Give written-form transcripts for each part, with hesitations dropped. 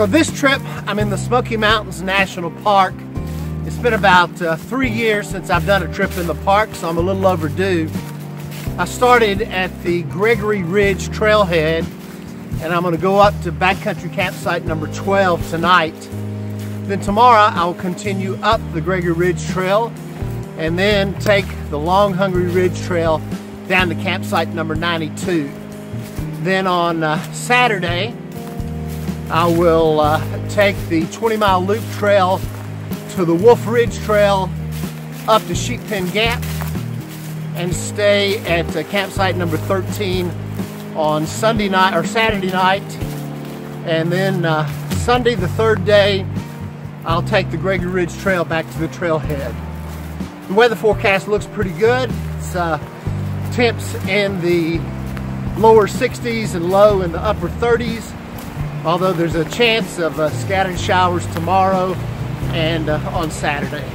So this trip, I'm in the Smoky Mountains National Park. It's been about 3 years since I've done a trip in the park, so I'm a little overdue. I started at the Gregory Ridge Trailhead, and I'm going to go up to Backcountry Campsite number 12 tonight. Then tomorrow I'll continue up the Gregory Ridge Trail and then take the Long Hungry Ridge Trail down to campsite number 92. Then on Saturday I will take the Twentymile Loop Trail to the Wolf Ridge Trail up to Sheep Pen Gap and stay at campsite number 13 on Sunday night or Saturday night. And then Sunday, the third day, I'll take the Gregory Ridge Trail back to the trailhead. The weather forecast looks pretty good. It's temps in the lower 60s and low in the upper 30s, although there's a chance of scattered showers tomorrow and on Saturday.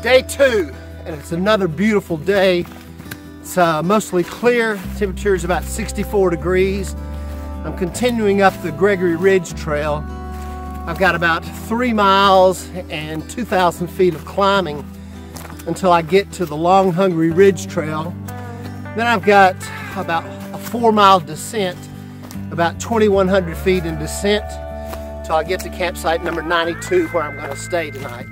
Day 2, and it's another beautiful day. It's mostly clear. Temperature is about 64 degrees. I'm continuing up the Gregory Ridge Trail. I've got about 3 miles and 2,000 feet of climbing until I get to the Long Hungry Ridge Trail. Then I've got about a 4-mile descent, about 2,100 feet in descent, until I get to campsite number 92, where I'm going to stay tonight.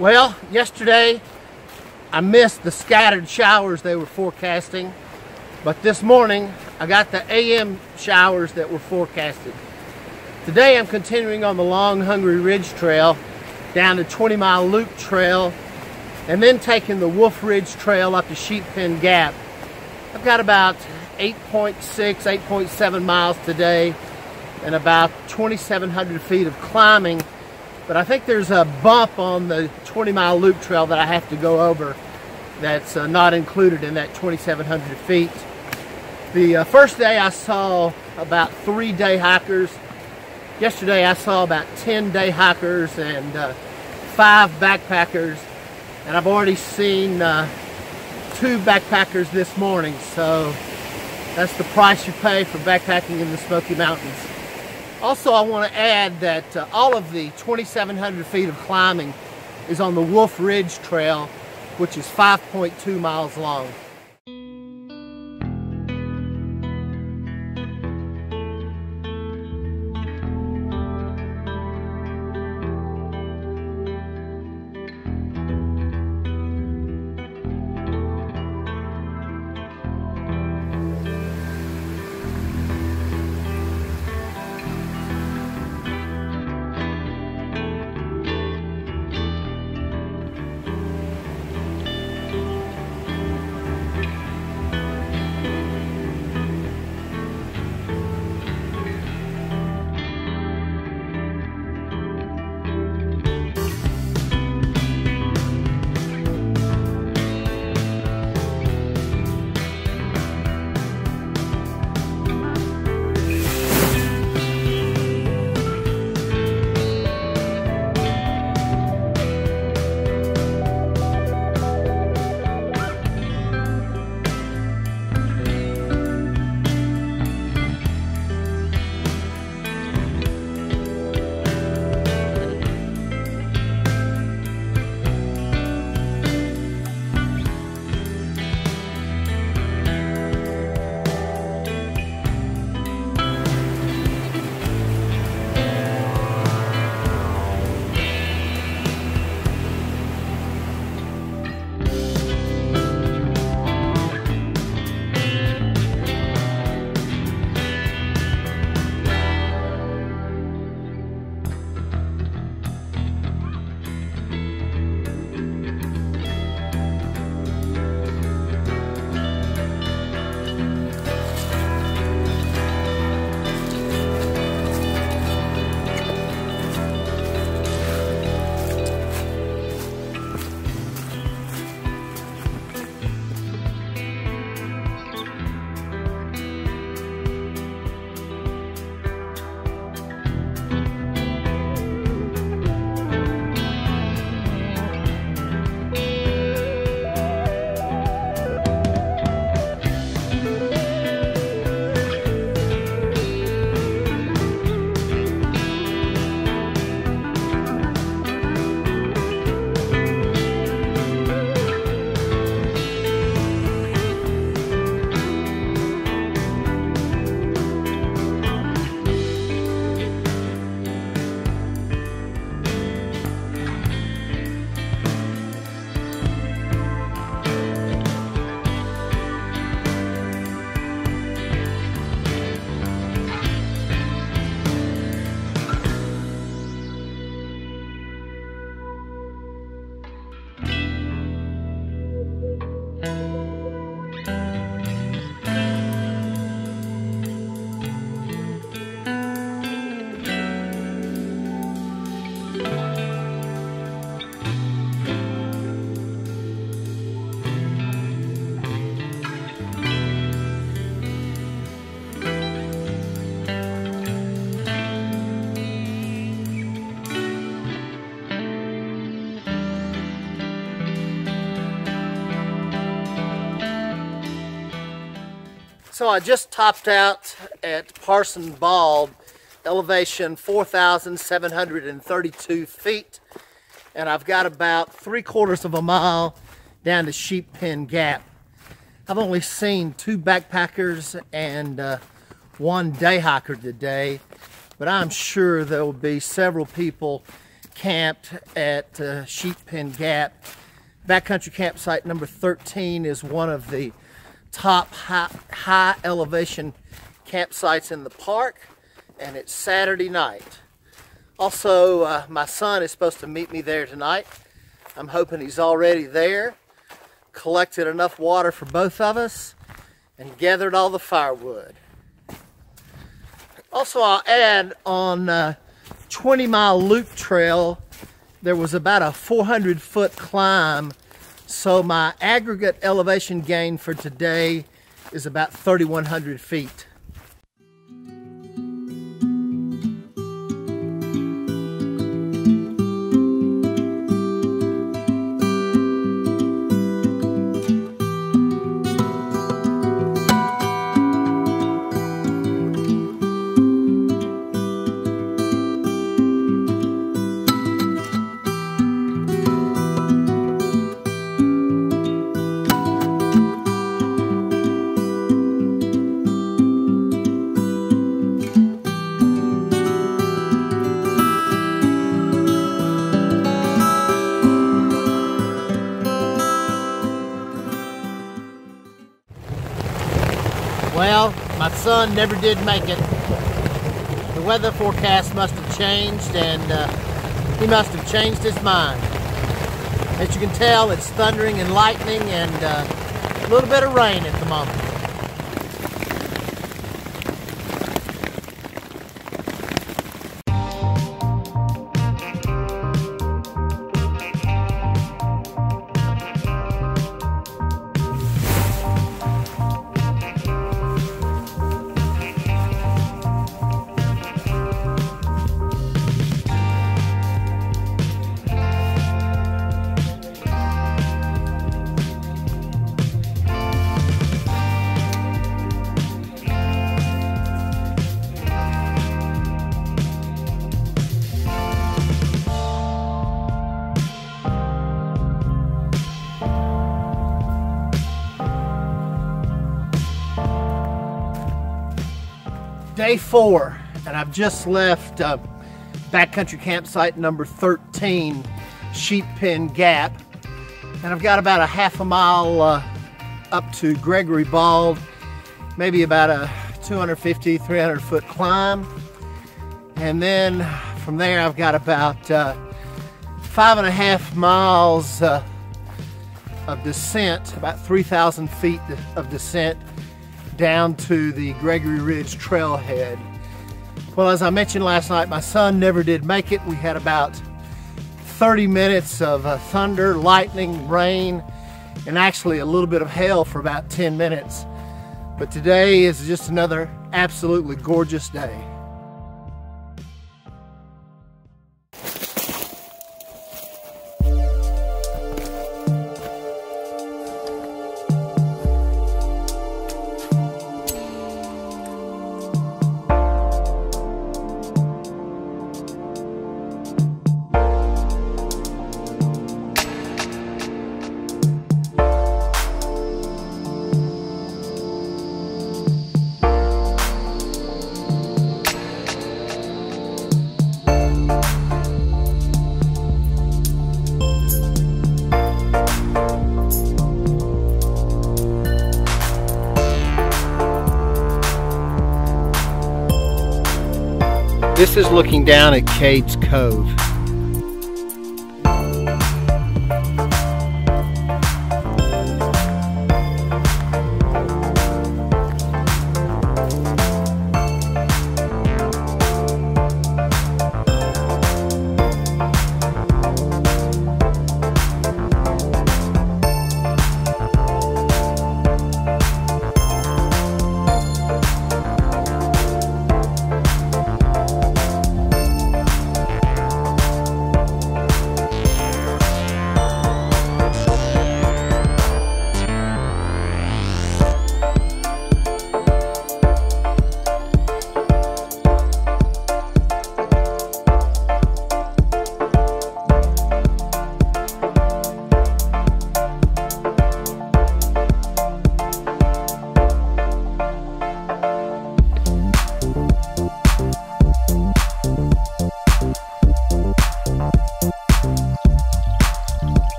Well, yesterday I missed the scattered showers they were forecasting, but this morning I got the AM showers that were forecasted. Today I'm continuing on the long Gregory Ridge Trail down to Twentymile Loop Trail and then taking the Wolf Ridge Trail up to Sheep Pen Gap. I've got about 8.6, 8.7 miles today and about 2,700 feet of climbing. But I think there's a bump on the 20-mile loop trail that I have to go over that's not included in that 2,700 feet. The first day I saw about 3 day hikers. Yesterday I saw about 10 day hikers and 5 backpackers. And I've already seen 2 backpackers this morning. So that's the price you pay for backpacking in the Smoky Mountains. Also, I want to add that all of the 2,700 feet of climbing is on the Wolf Ridge Trail, which is 5.2 miles long. So I just topped out at Gregory Bald, elevation 4,732 feet, and I've got about 3/4 of a mile down to Sheep Pen Gap. I've only seen 2 backpackers and 1 day hiker today, but I'm sure there will be several people camped at Sheep Pen Gap. Backcountry Campsite number 13 is one of the top high elevation campsites in the park, and it's Saturday night. Also, my son is supposed to meet me there tonight. I'm hoping he's already there, collected enough water for both of us, and gathered all the firewood. Also, I'll add on Twentymile Loop Trail, there was about a 400-foot climb, so my aggregate elevation gain for today is about 3,100 feet. Well, my son never did make it. The weather forecast must have changed, and he must have changed his mind. As you can tell, it's thundering and lightning and a little bit of rain at the moment. Day 4, and I've just left Backcountry Campsite number 13, Sheep Pen Gap, and I've got about a half a mile up to Gregory Bald, maybe about a 250, 300 foot climb, and then from there I've got about 5.5 miles of descent, about 3,000 feet of descent down to the Gregory Ridge Trailhead. Well, as I mentioned last night, my son never did make it. We had about 30 minutes of thunder, lightning, rain, and actually a little bit of hail for about 10 minutes. But today is just another absolutely gorgeous day. This is looking down at Cade's Cove.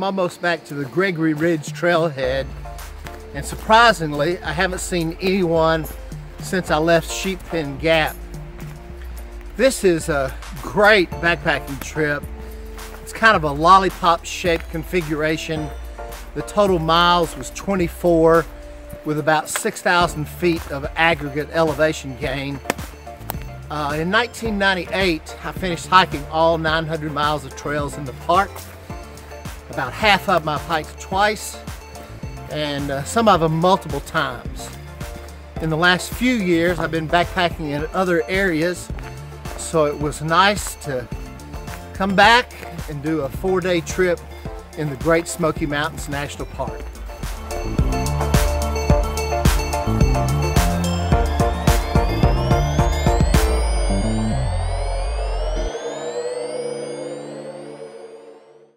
I'm almost back to the Gregory Ridge Trailhead, and surprisingly, I haven't seen anyone since I left Sheep Pen Gap. This is a great backpacking trip. It's kind of a lollipop-shaped configuration. The total miles was 24, with about 6,000 feet of aggregate elevation gain. In 1998, I finished hiking all 900 miles of trails in the park. About half of them I've hiked twice, and some of them multiple times. In the last few years, I've been backpacking in other areas, so it was nice to come back and do a 4-day trip in the Great Smoky Mountains National Park.